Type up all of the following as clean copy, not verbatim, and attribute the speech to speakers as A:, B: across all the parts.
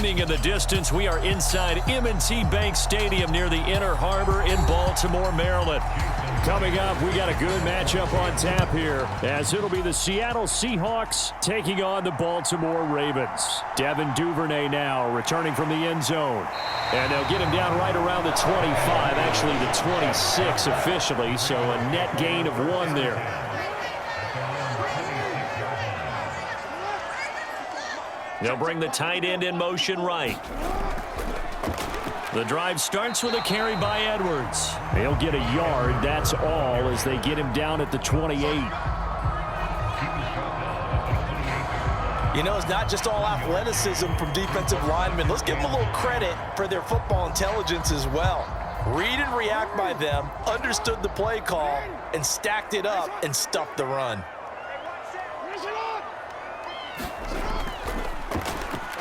A: Screaming in the distance, we are inside M&T Bank Stadium near the Inner Harbor in Baltimore, Maryland. Coming up, we got a good matchup on tap here, as it'll be the Seattle Seahawks taking on the Baltimore Ravens. Devin Duvernay now returning from the end zone. And they'll get him down right around the 25, actually the 26 officially, so a net gain of 1 there. They'll bring the tight end in motion right. The drive starts with a carry by Edwards. He'll get a yard, that's all, as they get him down at the 28.
B: You know, it's not just all athleticism from defensive linemen. Let's give them a little credit for their football intelligence as well. Read and react by them, understood the play call, and stacked it up and stuffed the run.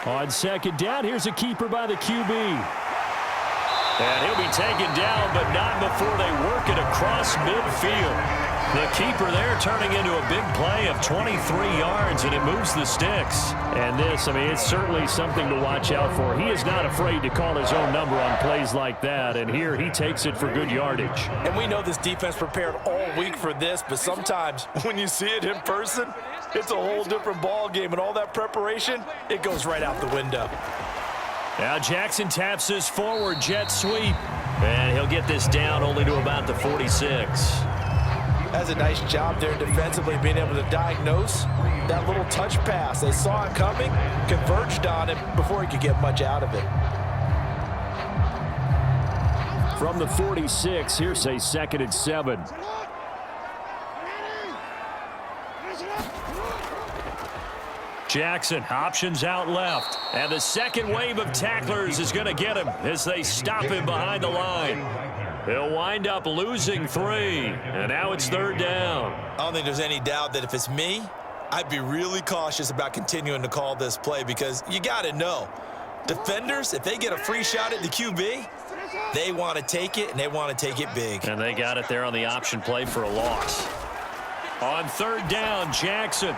A: On second down, here's a keeper by the QB. And he'll be taken down, but not before they work it across midfield. The keeper there turning into a big play of 23 yards, and it moves the sticks. And this, I mean, it's certainly something to watch out for. He is not afraid to call his own number on plays like that, and here he takes it for good yardage.
B: And we know this defense prepared all week for this, but sometimes when you see it in person, it's a whole different ball game, and all that preparation, it goes right out the window.
A: Now Jackson taps this forward jet sweep, and he'll get this down only to about the 46.
B: That's a nice job there defensively, being able to diagnose that little touch pass. They saw it coming, converged on it before he could get much out of it.
A: From the 46, here's a 2nd and 7. Jackson options out left, and the second wave of tacklers is going to get him as they stop him behind the line. He'll wind up losing 3, and now it's 3rd down.
B: I don't think there's any doubt that if it's me, I'd be really cautious about continuing to call this play, because you got to know, defenders, if they get a free shot at the QB, they want to take it, and they want to take it big.
A: And they got it there on the option play for a loss. On 3rd down, Jackson.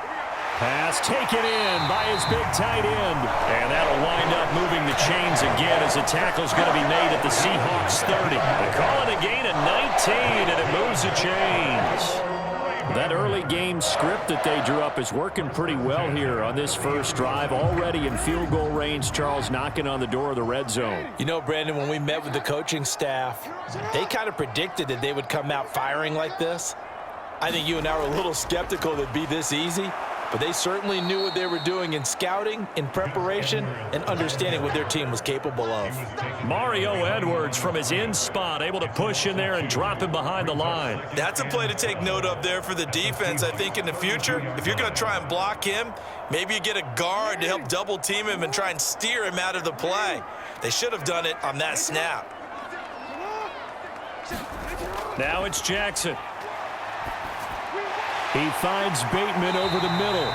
A: Pass taken in by his big tight end. And that'll wind up moving the chains again as the tackle's going to be made at the Seahawks 30. They call it a gain of 19, and it moves the chains. That early game script that they drew up is working pretty well here on this first drive. Already in field goal range, Charles, knocking on the door of the red zone.
B: You know, Brandon, when we met with the coaching staff, they kind of predicted that they would come out firing like this. I think you and I were a little skeptical that it'd be this easy. But they certainly knew what they were doing in scouting, in preparation, and understanding what their team was capable of.
A: Mario Edwards from his in spot, able to push in there and drop him behind the line.
B: That's a play to take note of there for the defense. I think in the future, if you're going to try and block him, maybe you get a guard to help double team him and try and steer him out of the play. They should have done it on that snap.
A: Now it's Jackson. He finds Bateman over the middle.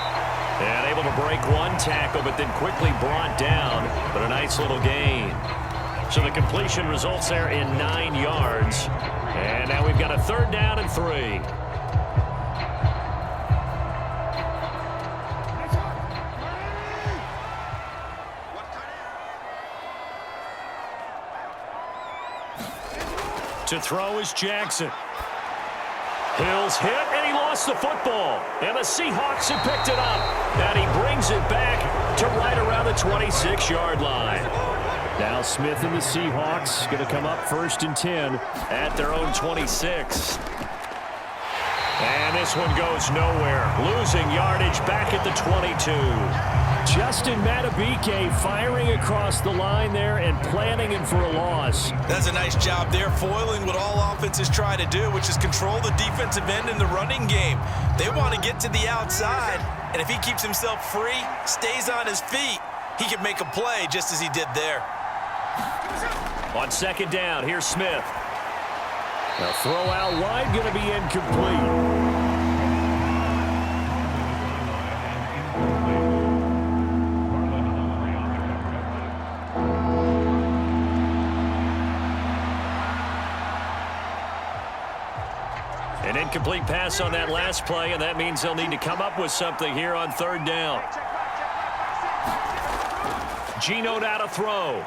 A: And able to break one tackle, but then quickly brought down. But a nice little gain. So the completion results there in 9 yards. And now we've got a 3rd down and 3. To throw is Jackson. Hill's hit, and he lost the football. And the Seahawks have picked it up. And he brings it back to right around the 26-yard line. Now Smith and the Seahawks going to come up 1st and 10 at their own 26. And this one goes nowhere. Losing yardage back at the 22. Justin Matabike firing across the line there and planning him for a loss.
B: That's a nice job there, foiling what all offenses try to do, which is control the defensive end in the running game. They want to get to the outside, and if he keeps himself free, stays on his feet, he can make a play just as he did there.
A: On 2nd down, here's Smith. A throw out wide, going to be incomplete. An incomplete pass on that last play, and that means they'll need to come up with something here on 3rd down. Geno now to throw.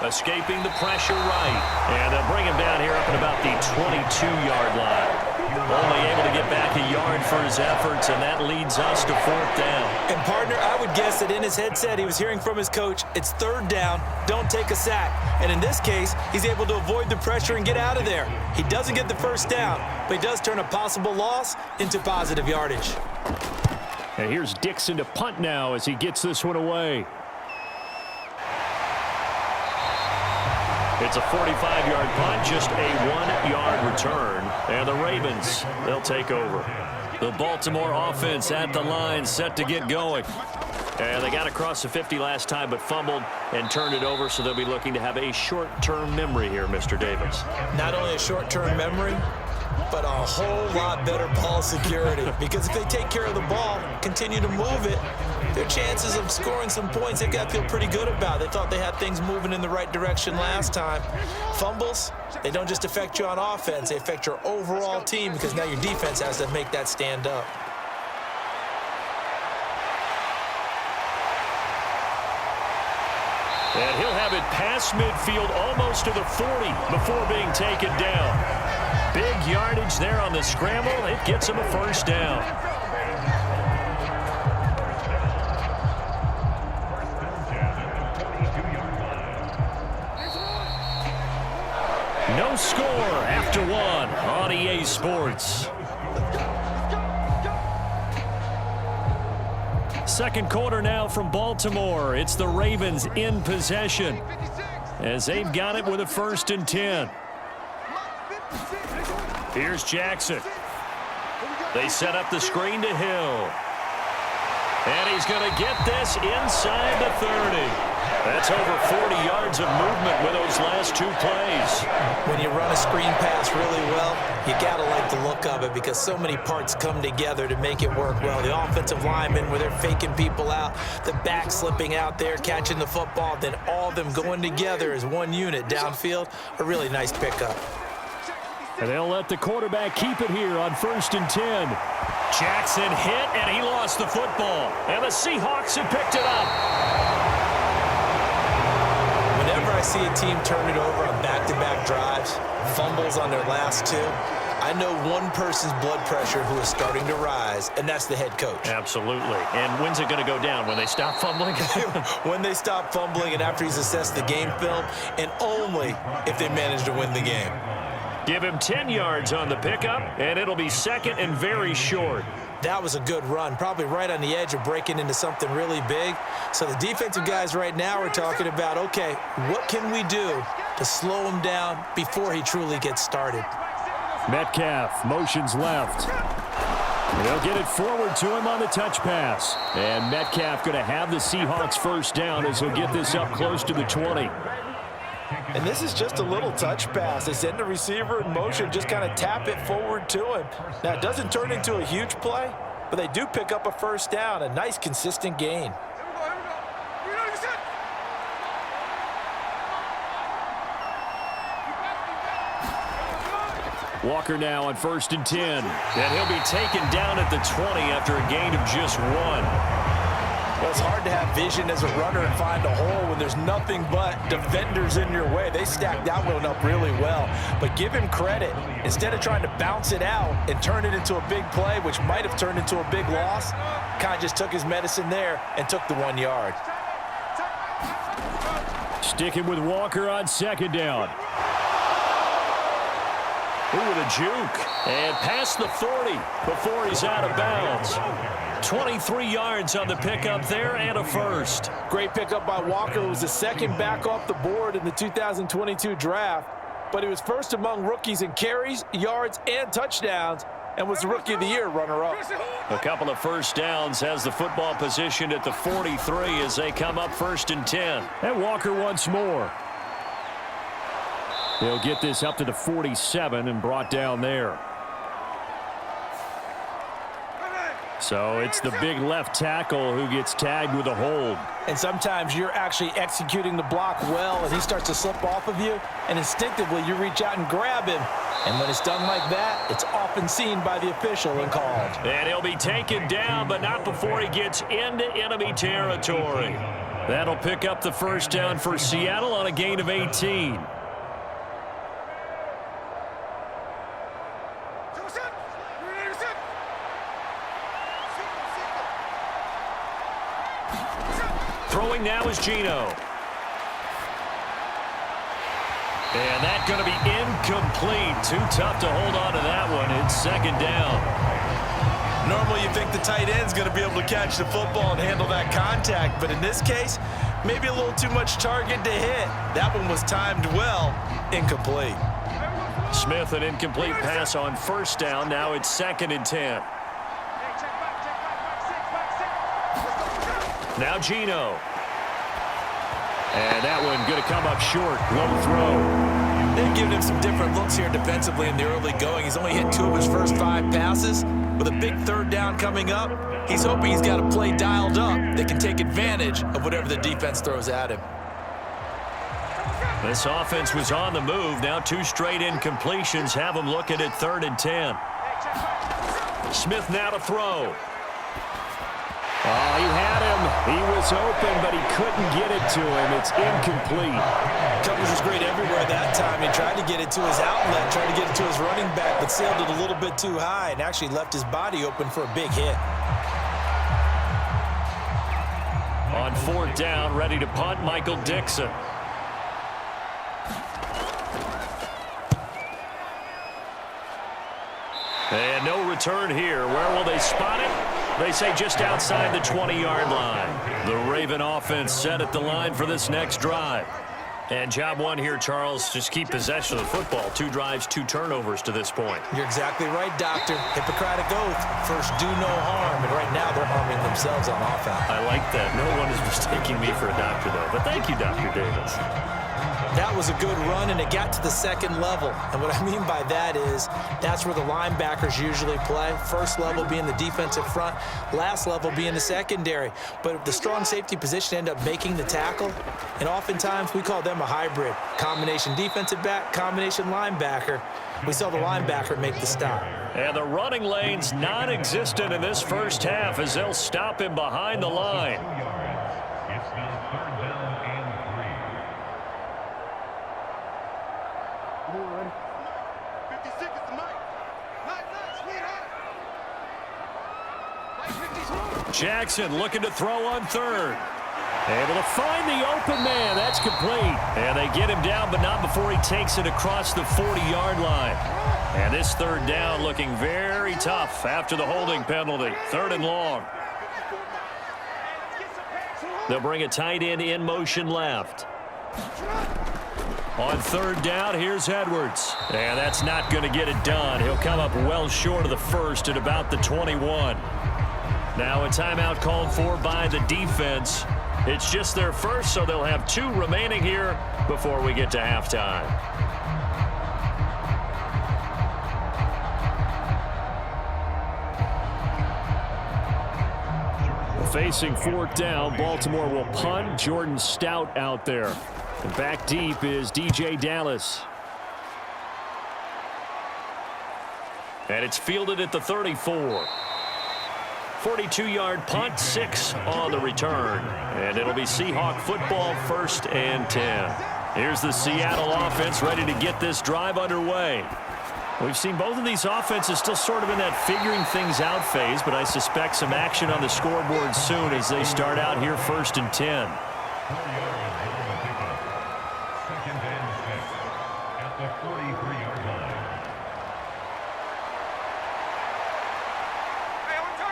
A: Escaping the pressure right. And they'll bring him down here up at about the 22-yard line. Only able to get back a yard for his efforts, and that leads us to 4th down.
B: And, partner, I would guess that in his headset he was hearing from his coach, it's 3rd down, don't take a sack. And in this case, he's able to avoid the pressure and get out of there. He doesn't get the 1st down, but he does turn a possible loss into positive yardage.
A: And here's Dixon to punt now as he gets this one away. It's a 45-yard punt, just a 1-yard return. And the Ravens, they'll take over. The Baltimore offense at the line, set to get going. And they got across the 50 last time, but fumbled and turned it over, so they'll be looking to have a short-term memory here, Mr. Davis.
B: Not only a short-term memory, but a whole lot better ball security. Because if they take care of the ball, continue to move it, their chances of scoring some points, they've got to feel pretty good about. They thought they had things moving in the right direction last time. Fumbles, they don't just affect you on offense, they affect your overall team because now your defense has to make that stand up.
A: And he'll have it past midfield almost to the 40 before being taken down. Big yardage there on the scramble. It gets him a 1st down. No score after 1 on EA Sports. Second quarter now from Baltimore. It's the Ravens in possession as they've got it with a 1st and 10. Here's Jackson. They set up the screen to Hill. And he's going to get this inside the 30. That's over 40 yards of movement with those last 2 plays.
B: When you run a screen pass really well, you got to like the look of it because so many parts come together to make it work well. The offensive linemen, where they're faking people out, the back slipping out there, catching the football, then all of them going together as one unit downfield. A really nice pickup.
A: And they'll let the quarterback keep it here on 1st and 10. Jackson hit, and he lost the football. And the Seahawks have picked it up.
B: Whenever I see a team turn it over on back-to-back drives, fumbles on their last 2, I know one person's blood pressure who is starting to rise, and that's the head coach.
A: Absolutely. And when's it going to go down? When they stop fumbling?
B: When they stop fumbling and after he's assessed the game film, and only if they manage to win the game.
A: Give him 10 yards on the pickup, and it'll be 2nd and very short.
B: That was a good run, probably right on the edge of breaking into something really big. So the defensive guys right now are talking about, okay, what can we do to slow him down before he truly gets started?
A: Metcalf motions left. They'll get it forward to him on the touch pass. And Metcalf going to have the Seahawks 1st down as he'll get this up close to the 20.
B: And this is just a little touch pass. They send the receiver in motion, just kind of tap it forward to him. Now, it doesn't turn into a huge play, but they do pick up a 1st down, a nice, consistent gain.
A: Walker now on 1st and 10. And he'll be taken down at the 20 after a gain of just 1.
B: Well, it's hard to have vision as a runner and find a hole when there's nothing but defenders in your way. They stacked that one up really well. But give him credit. Instead of trying to bounce it out and turn it into a big play, which might have turned into a big loss, kind of just took his medicine there and took the 1 yard.
A: Sticking with Walker on 2nd down. Ooh, with a juke. And past the 40 before he's out of bounds. 23 yards on the pickup there and a 1st.
B: Great pickup by Walker. It was the 2nd back off the board in the 2022 draft. But he was 1st among rookies in carries, yards, and touchdowns, and was the Rookie of the Year runner-up.
A: A couple of 1st downs, has the football positioned at the 43 as they come up 1st and 10. And Walker once more. They'll get this up to the 47 and brought down there. So it's the big left tackle who gets tagged with a hold.
B: And sometimes you're actually executing the block well, and he starts to slip off of you, and instinctively you reach out and grab him. And when it's done like that, it's often seen by the official and called.
A: And he'll be taken down, but not before he gets into enemy territory. That'll pick up the first down for Seattle on a gain of 18. Throwing now is Geno. And that's going to be incomplete. Too tough to hold on to that one. It's second down.
B: Normally you think the tight end's going to be able to catch the football and handle that contact, but in this case, maybe a little too much target to hit. That one was timed well. Incomplete.
A: Smith, an incomplete pass on first down. Now it's 2nd and 10. Now Geno. And that one going to come up short. Low throw.
B: They've given him some different looks here defensively in the early going. He's only hit 2 of his first 5 passes. With a big third down coming up, he's hoping he's got a play dialed up that can take advantage of whatever the defense throws at him.
A: This offense was on the move. Now 2 straight incompletions have him looking at 3rd and 10. Smith now to throw. Oh, he had him. He was open, but he couldn't get it to him. It's incomplete.
B: Coverage was great everywhere that time. He tried to get it to his outlet, tried to get it to his running back, but sailed it a little bit too high and actually left his body open for a big hit.
A: On 4th down, ready to punt, Michael Dixon. And no return here. Where will they spot it? They say just outside the 20-yard line. The Raven offense set at the line for this next drive. And job one here, Charles, just keep possession of the football. 2 drives, 2 turnovers to this point.
B: You're exactly right, Doctor. Hippocratic oath. First, do no harm. And right now, they're harming themselves on offense.
A: I like that. No one is mistaking me for a doctor, though. But thank you, Dr. Davis.
B: That was a good run, and it got to the 2nd level. And what I mean by that is that's where the linebackers usually play. First level being the defensive front, last level being the secondary. But the strong safety position ended up making the tackle, and oftentimes we call them a hybrid. Combination defensive back, combination linebacker. We saw the linebacker make the stop.
A: And the running lane's non-existent in this first half as they'll stop him behind the line. Jackson looking to throw on 3rd. Able to find the open man. That's complete. And they get him down, but not before he takes it across the 40-yard line. And this 3rd down looking very tough after the holding penalty. 3rd and long. They'll bring a tight end in motion left. On 3rd down, here's Edwards. And that's not going to get it done. He'll come up well short of the first at about the 21. Now a timeout called for by the defense. It's just their first, so they'll have 2 remaining here before we get to halftime. Facing 4th down, Baltimore will punt. Jordan Stout out there. And back deep is DJ Dallas. And it's fielded at the 34. 42-yard punt, 6 on the return. And it'll be Seahawk football, 1st and 10. Here's the Seattle offense ready to get this drive underway. We've seen both of these offenses still sort of in that figuring things out phase, but I suspect some action on the scoreboard soon as they start out here 1st and 10.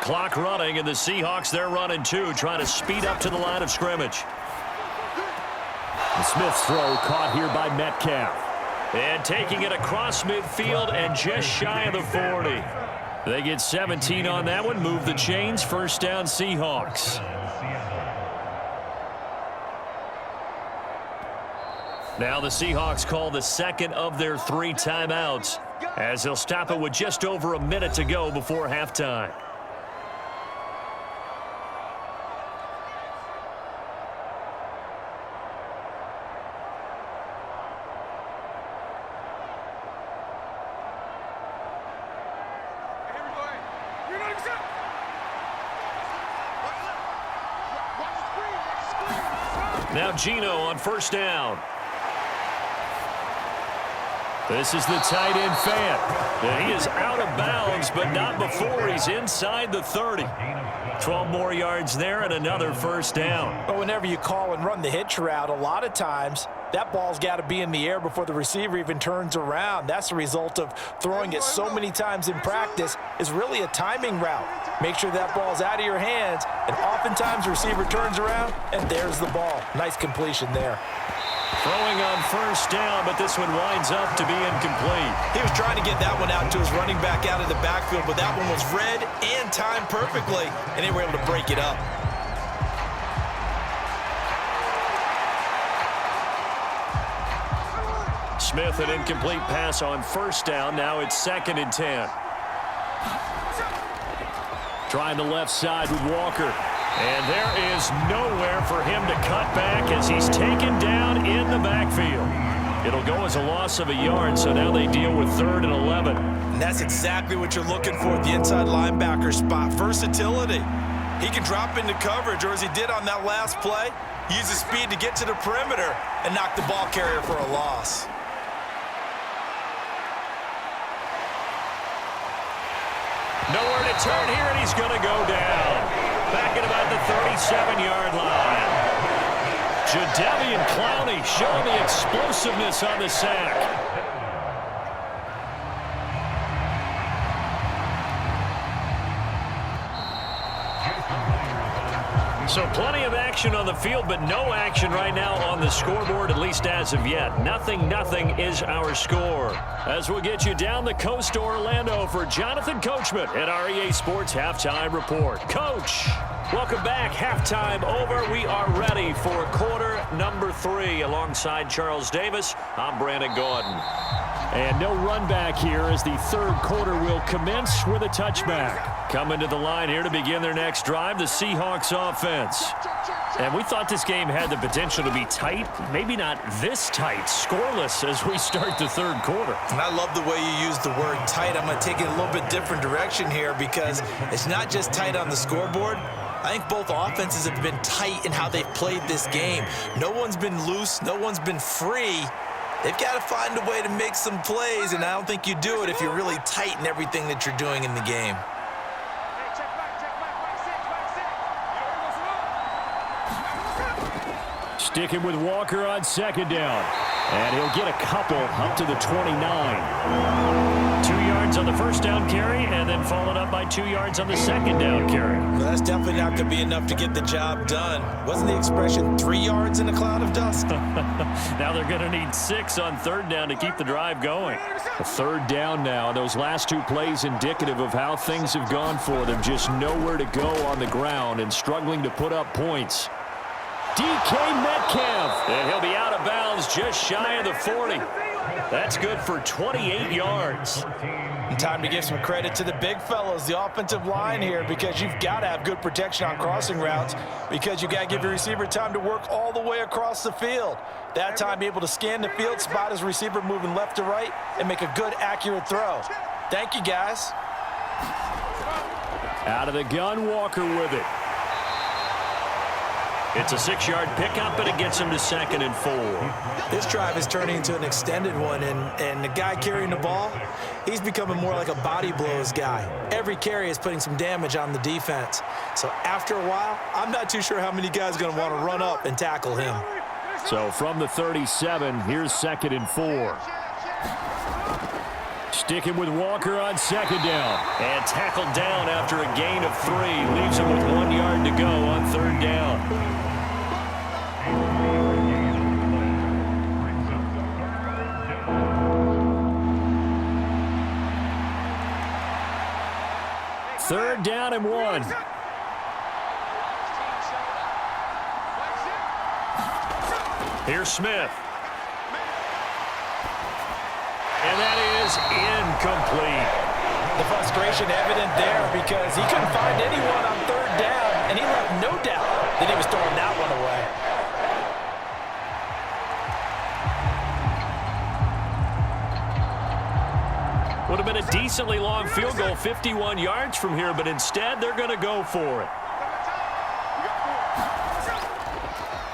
A: Clock running, and the Seahawks, they're running too, trying to speed up to the line of scrimmage. And Smith's throw caught here by Metcalf. And taking it across midfield and just shy of the 40. They get 17 on that one, move the chains, 1st down Seahawks. Now the Seahawks call the 2nd of their 3 timeouts as they'll stop it with just over a minute to go before halftime. Now Geno on first down. This is the tight end Fant. And he is out of bounds, but not before he's inside the 30. 12 more yards there and another first down.
B: But whenever you call and run the hitch route, a lot of times that ball's got to be in the air before the receiver even turns around. That's the result of throwing it so many times in practice. Is really a timing route. Make sure that ball's out of your hands, and oftentimes the receiver turns around, and there's the ball. Nice completion there.
A: Throwing on first down, but this one winds up to be incomplete.
B: He was trying to get that one out to his running back out of the backfield, but that one was read and timed perfectly, and they were able to break it up.
A: Smith, an incomplete pass on first down. Now it's 2nd and 10. Trying the left side with Walker. And there is nowhere for him to cut back as he's taken down in the backfield. It'll go as a loss of a yard, so now they deal with 3rd and 11.
B: And that's exactly what you're looking for at the inside linebacker spot. Versatility. He can drop into coverage, or as he did on that last play, use his speed to get to the perimeter and knock the ball carrier for a loss.
A: Nowhere to turn here, and he's going to go down. Back at about the 37-yard line. Jadeveon Clowney showing the explosiveness on the sack. So plenty of action on the field, but no action right now on the scoreboard, at least as of yet. Nothing is our score. As we'll get you down the coast to Orlando for Jonathan Coachman at our EA Sports Halftime Report. Coach, welcome back. Halftime over. We are ready for quarter number 3. Alongside Charles Davis, I'm Brandon Gaudin. And no run back here as the 3rd quarter will commence with a touchback. Coming to the line here to begin their next drive, the Seahawks offense. And we thought this game had the potential to be tight, maybe not this tight, scoreless as we start the 3rd quarter.
B: And I love the way you use the word tight. I'm going to take it a little bit different direction here because it's not just tight on the scoreboard. I think both offenses have been tight in how they've played this game. No one's been loose. No one's been free. They've got to find a way to make some plays, and I don't think you do it if you're really tight in everything that you're doing in the game.
A: Sticking with Walker on 2nd down. And he'll get a couple up to the 29. 2 yards on the first down carry, and then followed up by 2 yards on the 2nd down carry.
B: Well, that's definitely not going to be enough to get the job done. Wasn't the expression 3 yards in a cloud of dust?
A: Now they're going to need 6 on 3rd down to keep the drive going. A 3rd down now. Those last 2 plays indicative of how things have gone for them. Just nowhere to go on the ground and struggling to put up points. DK Metcalf, and he'll be out of bounds just shy of the 40. That's good for 28 yards.
B: And time to give some credit to the big fellows, the offensive line here, because you've got to have good protection on crossing routes because you've got to give your receiver time to work all the way across the field. That time, be able to scan the field, spot his receiver moving left to right, and make a good, accurate throw. Thank you, guys.
A: Out of the gun, Walker with it. It's a 6-yard pickup, and it gets him to 2nd and 4.
B: This drive is turning into an extended one, and the guy carrying the ball, he's becoming more like a body blows guy. Every carry is putting some damage on the defense. So after a while, I'm not too sure how many guys are going to want to run up and tackle him.
A: So from the 37, here's 2nd and 4. Sticking with Walker on 2nd down. And tackled down after a gain of 3. Leaves him with 1 yard to go on 3rd down. Third down and 1. Here's Smith. And that is incomplete.
B: The frustration evident there because he couldn't find anyone on 3rd down, and he left no doubt that he was throwing that one away.
A: Would have been a decently long field goal, 51 yards from here, but instead they're going to go for it.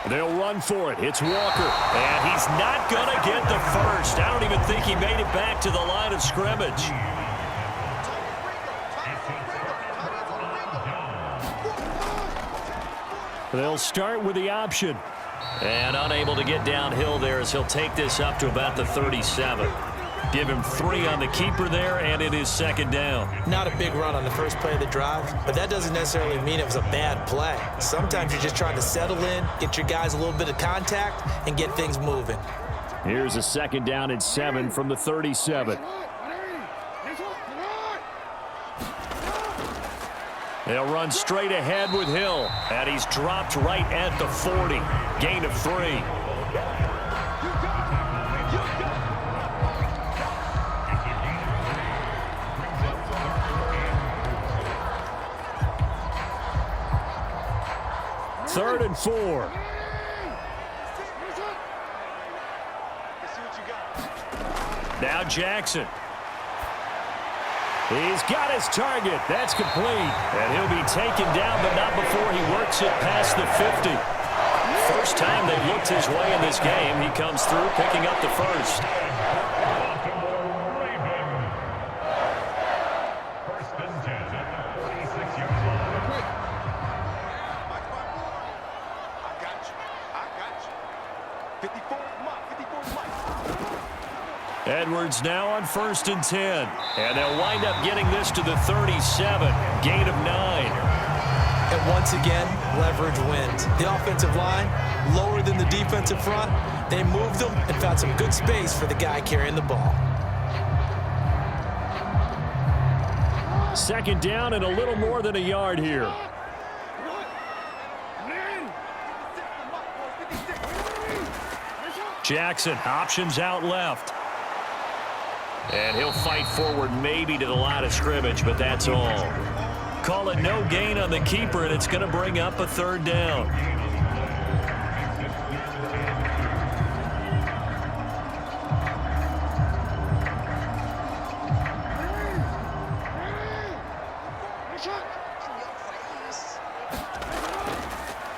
A: They'll run for it. It's Walker. And he's not going to get the first. I don't even think he made it back to the line of scrimmage. They'll start with the option. And unable to get downhill there as he'll take this up to about the 37. Give him 3 on the keeper there, and it is second down.
B: Not a big run on the first play of the drive, but that doesn't necessarily mean it was a bad play. Sometimes you're just trying to settle in, get your guys a little bit of contact, and get things moving.
A: Here's a second down and 7 from the 37. They'll run straight ahead with Hill, and he's dropped right at the 40. Gain of 3. Third and 4. Now Jackson. He's got his target. That's complete. And he'll be taken down, but not before he works it past the 50. First time they've looked his way in this game. He comes through picking up the first. Edwards now on 1st and 10. And they'll wind up getting this to the 37. Gain of 9.
B: And once again, leverage wins. The offensive line, lower than the defensive front. They moved them and found some good space for the guy carrying the ball.
A: Second down and a little more than a yard here. Jackson options out left. And he'll fight forward maybe to the line of scrimmage, but that's all. Call it no gain on the keeper, and it's going to bring up a 3rd down.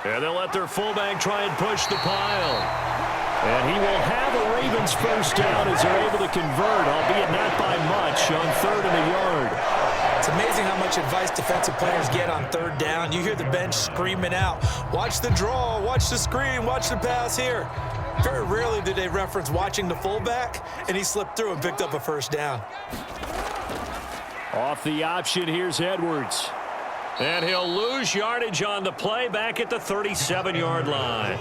A: And they'll let their fullback try and push the pile. And he will have a Ravens first down as they're able to convert, albeit not by much, on 3rd and a yard.
B: It's amazing how much advice defensive players get on 3rd down. You hear the bench screaming out, watch the draw, watch the screen, watch the pass here. Very rarely do they reference watching the fullback, and he slipped through and picked up a first down.
A: Off the option, here's Edwards. And he'll lose yardage on the play back at the 37-yard line.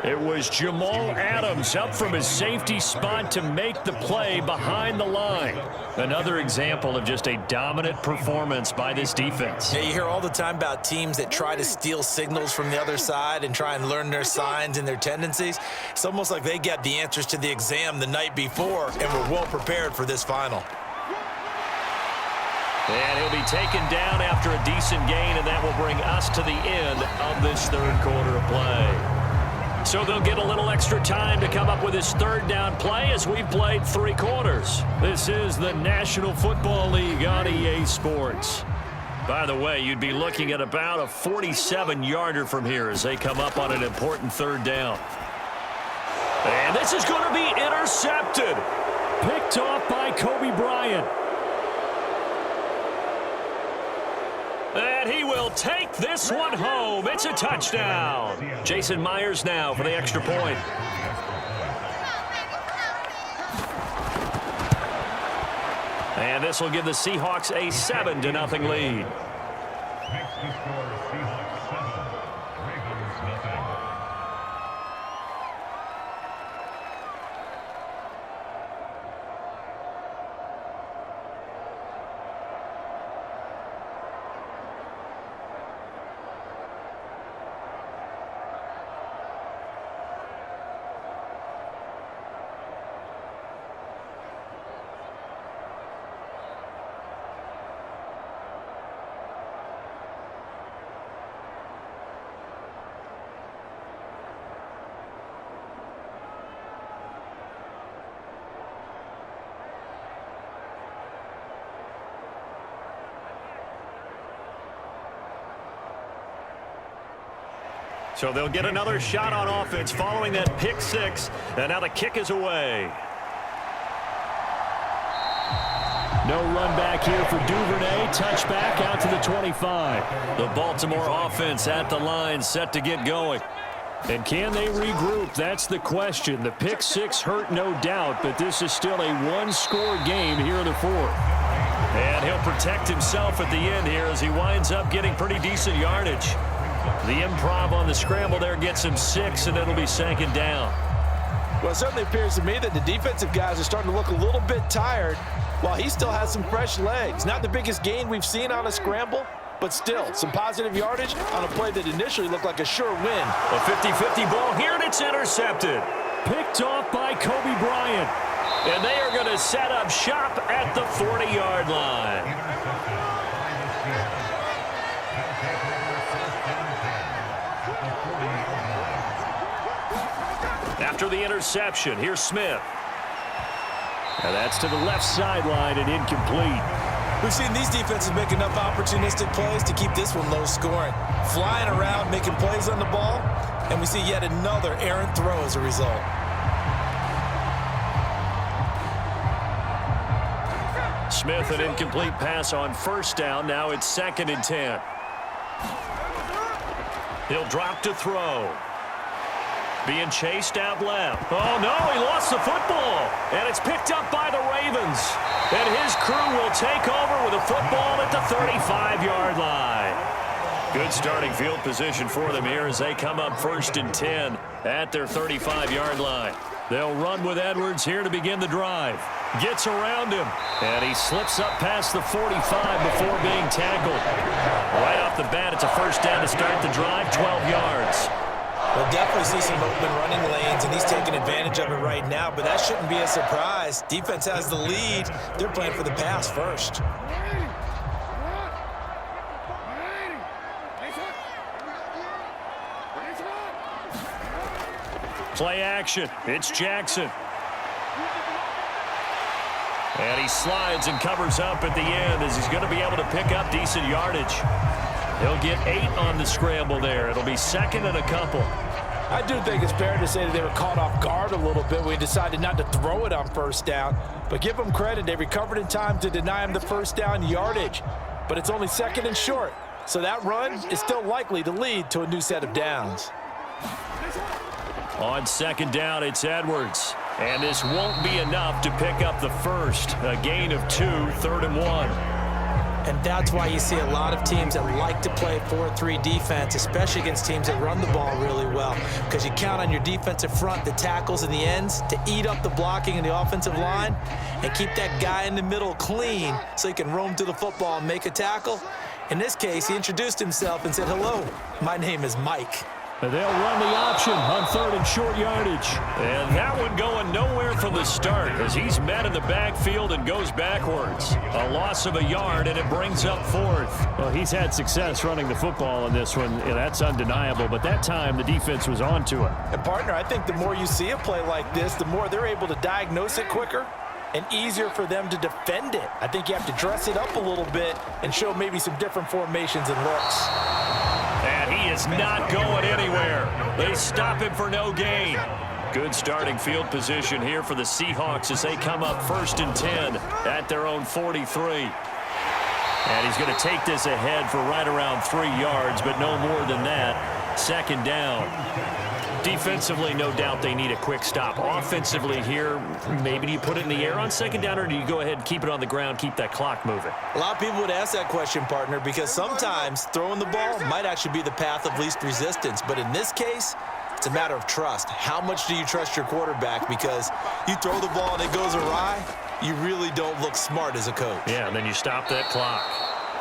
A: It was Jamal Adams up from his safety spot to make the play behind the line. Another example of just a dominant performance by this defense.
B: Yeah, you hear all the time about teams that try to steal signals from the other side and try and learn their signs and their tendencies. It's almost like they got the answers to the exam the night before and were well prepared for this final.
A: And he'll be taken down after a decent gain, and that will bring us to the end of this 3rd quarter of play. So they'll get a little extra time to come up with his 3rd down play as we've played 3 quarters. This is the National Football League on EA Sports. By the way, you'd be looking at about a 47-yarder from here as they come up on an important 3rd down. And this is going to be intercepted. Picked off by Kobe Bryant. And he will take this one home. It's a touchdown. Jason Myers now for the extra point. And this will give the Seahawks a 7-0 lead. So they'll get another shot on offense following that pick six, and now the kick is away. No run back here for Duvernay. Touchback out to the 25. The Baltimore offense at the line, set to get going. And can they regroup? That's the question. The pick six hurt, no doubt, but this is still a one-score game here in the fourth. And he'll protect himself at the end here as he winds up getting pretty decent yardage. The improv on the scramble there gets him 6, and it'll be second down.
B: Well, it certainly appears to me that the defensive guys are starting to look a little bit tired while he still has some fresh legs. Not the biggest gain we've seen on a scramble, but still some positive yardage on a play that initially looked like a sure win.
A: A 50-50 ball here, and it's intercepted. Picked off by Kobe Bryant. And they are going to set up shop at the 40-yard line. After the interception, here's Smith. And that's to the left sideline and incomplete.
B: We've seen these defenses make enough opportunistic plays to keep this one low scoring. Flying around, making plays on the ball, and we see yet another errant throw as a result.
A: Smith, an incomplete pass on first down. Now it's 2nd and 10. He'll drop to throw. Being chased out left. Oh, no, he lost the football. And it's picked up by the Ravens. And his crew will take over with a football at the 35-yard line. Good starting field position for them here as they come up 1st and 10 at their 35-yard line. They'll run with Edwards here to begin the drive. Gets around him, and he slips up past the 45 before being tackled. Right off the bat, it's a first down to start the drive, 12 yards.
B: We'll definitely see some open running lanes, and he's taking advantage of it right now, but that shouldn't be a surprise. Defense has the lead. They're playing for the pass first.
A: Play action. It's Jackson. And he slides and covers up at the end as he's going to be able to pick up decent yardage. He'll get 8 on the scramble there. It'll be 2nd and a couple.
B: I do think it's fair to say that they were caught off guard a little bit when we decided not to throw it on first down. But give them credit. They recovered in time to deny him the first down yardage. But it's only 2nd and short. So that run is still likely to lead to a new set of downs.
A: On 2nd down, it's Edwards. And this won't be enough to pick up the first. A gain of 2, 3rd and 1.
C: And that's why you see a lot of teams that like to play 4-3 defense, especially against teams that run the ball really well, because you count on your defensive front, the tackles and the ends, to eat up the blocking in the offensive line and keep that guy in the middle clean so he can roam to the football and make a tackle. In this case, he introduced himself and said, "Hello, my name is Mike."
A: And they'll run the option on 3rd and short yardage. And that one going nowhere from the start as he's met in the backfield and goes backwards. A loss of a yard, and it brings up 4th.
D: Well, he's had success running the football in this one, and that's undeniable. But that time, the defense was on to it.
B: And, partner, I think the more you see a play like this, the more they're able to diagnose it quicker and easier for them to defend it. I think you have to dress it up a little bit and show maybe some different formations and looks.
A: And he is not going anywhere. They stop him for no gain. Good starting field position here for the Seahawks as they come up 1st and 10 at their own 43. And he's going to take this ahead for right around 3 yards, but no more than that. 2nd down. Defensively, no doubt they need a quick stop. Offensively here, maybe do you put it in the air on 2nd down, or do you go ahead and keep it on the ground, keep that clock moving?
B: A lot of people would ask that question, partner, because sometimes throwing the ball might actually be the path of least resistance. But in this case, it's a matter of trust. How much do you trust your quarterback? Because you throw the ball and it goes awry, you really don't look smart as a coach.
A: Yeah, and then you stop that clock.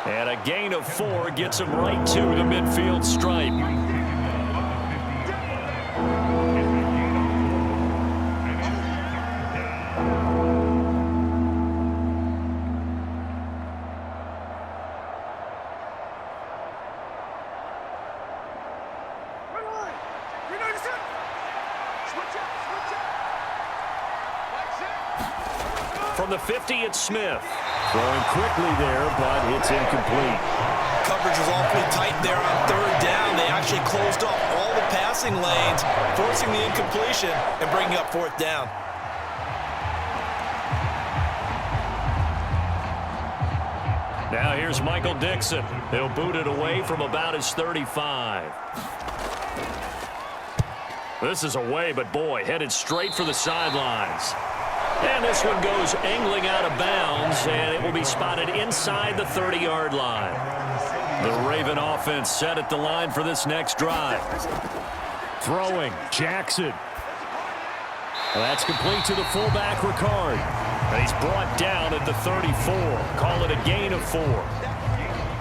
A: And a gain of 4 gets him right to the midfield stripe. From the 50, it's Smith.
D: Throwing quickly there, but it's incomplete.
B: Coverage was awfully tight there on 3rd down. They actually closed off all the
C: passing lanes, forcing the incompletion, and bringing up 4th down.
A: Now here's Michael Dixon. He'll boot it away from about his 35. This is away, but boy, headed straight for the sidelines. And this one goes angling out of bounds, and it will be spotted inside the 30-yard line. The Raven offense set at the line for this next drive.
D: Throwing, Jackson. Well, that's complete to the fullback, Ricard.
A: And he's brought down at the 34. Call it a gain of 4.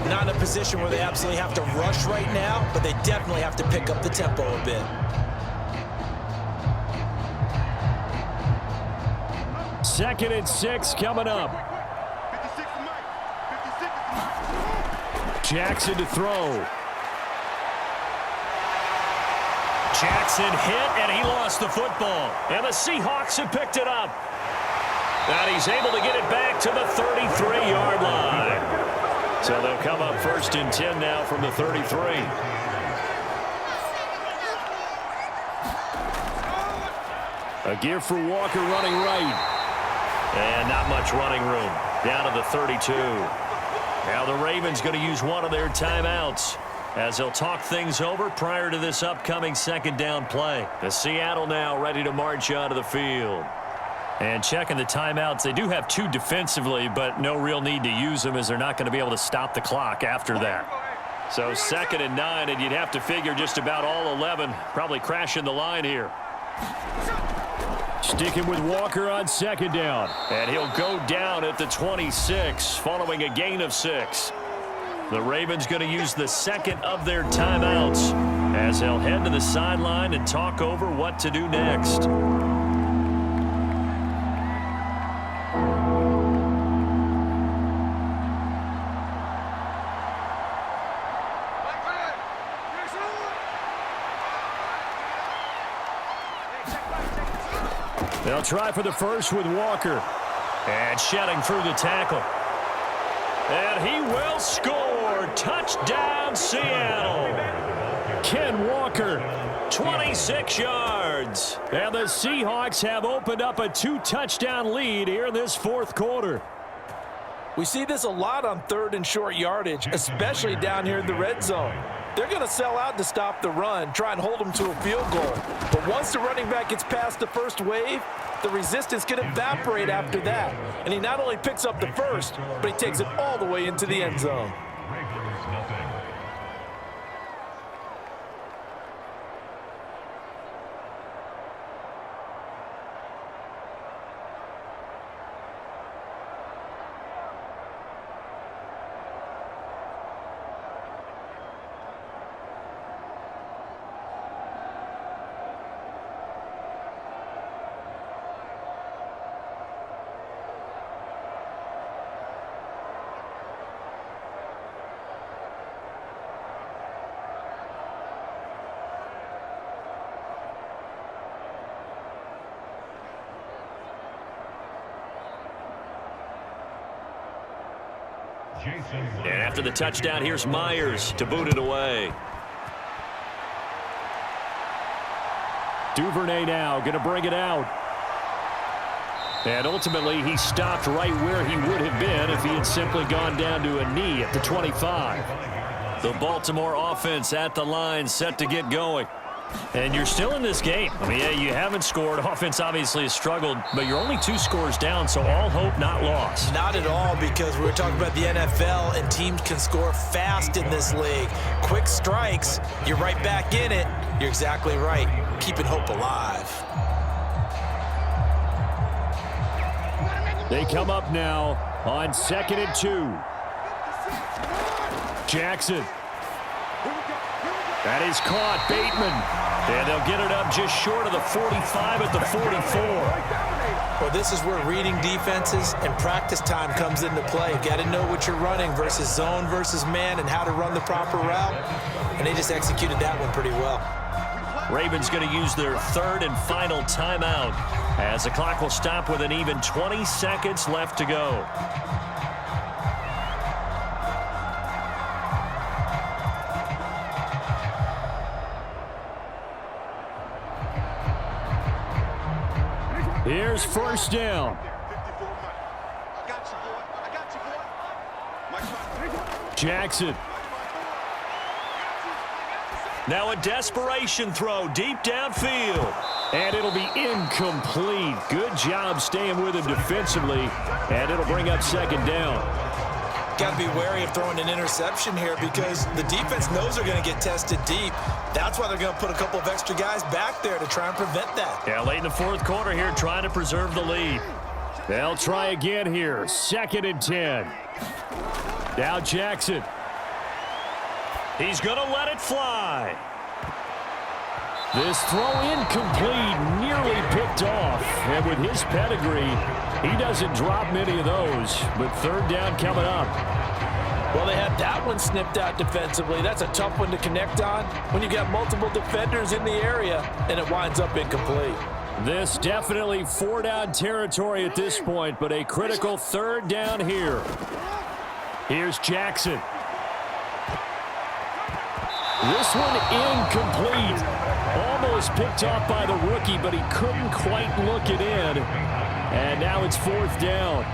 C: Not in a position where they absolutely have to rush right now, but they definitely have to pick up the tempo a bit.
D: Second and 6 coming up. Jackson to throw.
A: Jackson hit, and he lost the football. And the Seahawks have picked it up. And he's able to get it back to the 33-yard line. So they'll come up 1st and 10 now from the 33.
D: A give for Walker running right.
A: And not much running room. Down to the 32. Now the Ravens going to use one of their timeouts as they'll talk things over prior to this upcoming 2nd down play. The Seattle now ready to march onto the field. And checking the timeouts, they do have 2 defensively, but no real need to use them as they're not going to be able to stop the clock after that. So 2nd and 9, and you'd have to figure just about all 11 probably crashing the line here.
D: Sticking with Walker on 2nd down.
A: And he'll go down at the 26 following a gain of 6. The Ravens going to use the 2nd of their timeouts as they'll head to the sideline and talk over what to do next.
D: They'll try for the first with Walker.
A: And shedding through the tackle. And he will score. Touchdown, Seattle.
D: Ken Walker.
A: 26 yards.
D: And the Seahawks have opened up a 2-touchdown lead here in this 4th quarter.
C: We see this a lot on 3rd and short yardage, especially down here in the red zone. They're going to sell out to stop the run, try and hold them to a field goal. But once the running back gets past the first wave, the resistance can evaporate after that. And he not only picks up the first, but he takes it all the way into the end zone.
A: And after the touchdown, here's Myers to boot it away.
D: Duvernay now going to bring it out. And ultimately, he stopped right where he would have been if he had simply gone down to a knee at the 25.
A: The Baltimore offense at the line, set to get going. And you're still in this game. I mean, yeah, you haven't scored. Offense obviously has struggled, but you're only 2 scores down, so all hope not lost.
C: Not at all, because we were talking about the NFL, and teams can score fast in this league. Quick strikes, you're right back in it. You're exactly right. Keeping hope alive.
D: They come up now on 2nd and 2. Jackson. That is caught. Bateman.
A: And they'll get it up just short of the 45 at the 44.
C: Well, this is where reading defenses and practice time comes into play. You got to know what you're running versus zone versus man and how to run the proper route. And they just executed that one pretty well.
A: Ravens going to use their 3rd and final timeout as the clock will stop with an even 20 seconds left to go.
D: Here's first down. Jackson.
A: Now a desperation throw deep downfield.
D: And it'll be incomplete. Good job staying with him defensively. And it'll bring up second down.
C: Got to be wary of throwing an interception here because the defense knows they're going to get tested deep. That's why they're going to put a couple of extra guys back there to try and prevent that.
A: Yeah, late in the fourth quarter here, trying to preserve the lead.
D: They'll try again here. 2nd and 10. Now Jackson.
A: He's going to let it fly.
D: This throw incomplete, nearly picked off. And with his pedigree, he doesn't drop many of those. But third down coming up.
C: Well, they had that one snipped out defensively. That's a tough one to connect on when you got multiple defenders in the area, and it winds up incomplete.
D: This definitely 4-down territory at this point, but a critical third down here. Here's Jackson. This one incomplete. Almost picked off by the rookie, but he couldn't quite look it in. And now it's 4th down.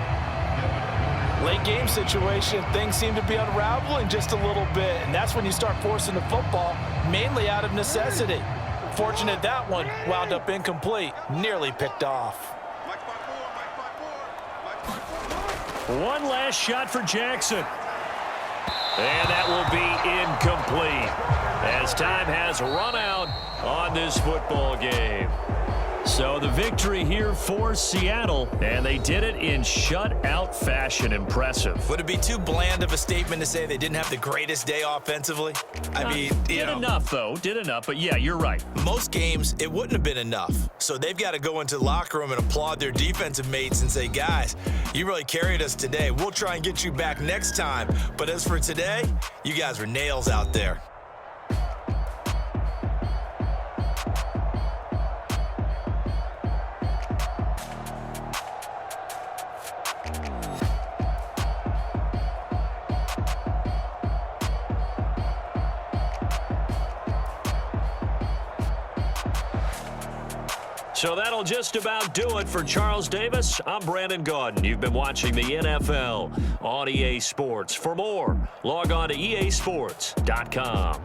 C: Late game situation, things seem to be unraveling just a little bit, and that's when you start forcing the football, mainly out of necessity. Fortunate that one wound up incomplete, nearly picked off.
A: One last shot for Jackson. And that will be incomplete as time has run out on this football game. So the victory here for Seattle, and they did it in shutout fashion. Impressive.
C: Would it be too bland of a statement to say they didn't have the greatest day offensively? I mean,
A: did enough, though. Did enough, but yeah, you're right.
C: Most games, it wouldn't have been enough. So they've got to go into the locker room and applaud their defensive mates and say, guys, you really carried us today. We'll try and get you back next time. But as for today, you guys were nails out there.
A: So that'll just about do it for Charles Davis. I'm Brandon Gaudin. You've been watching the NFL on EA Sports. For more, log on to easports.com.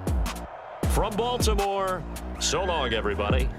A: From Baltimore, so long, everybody.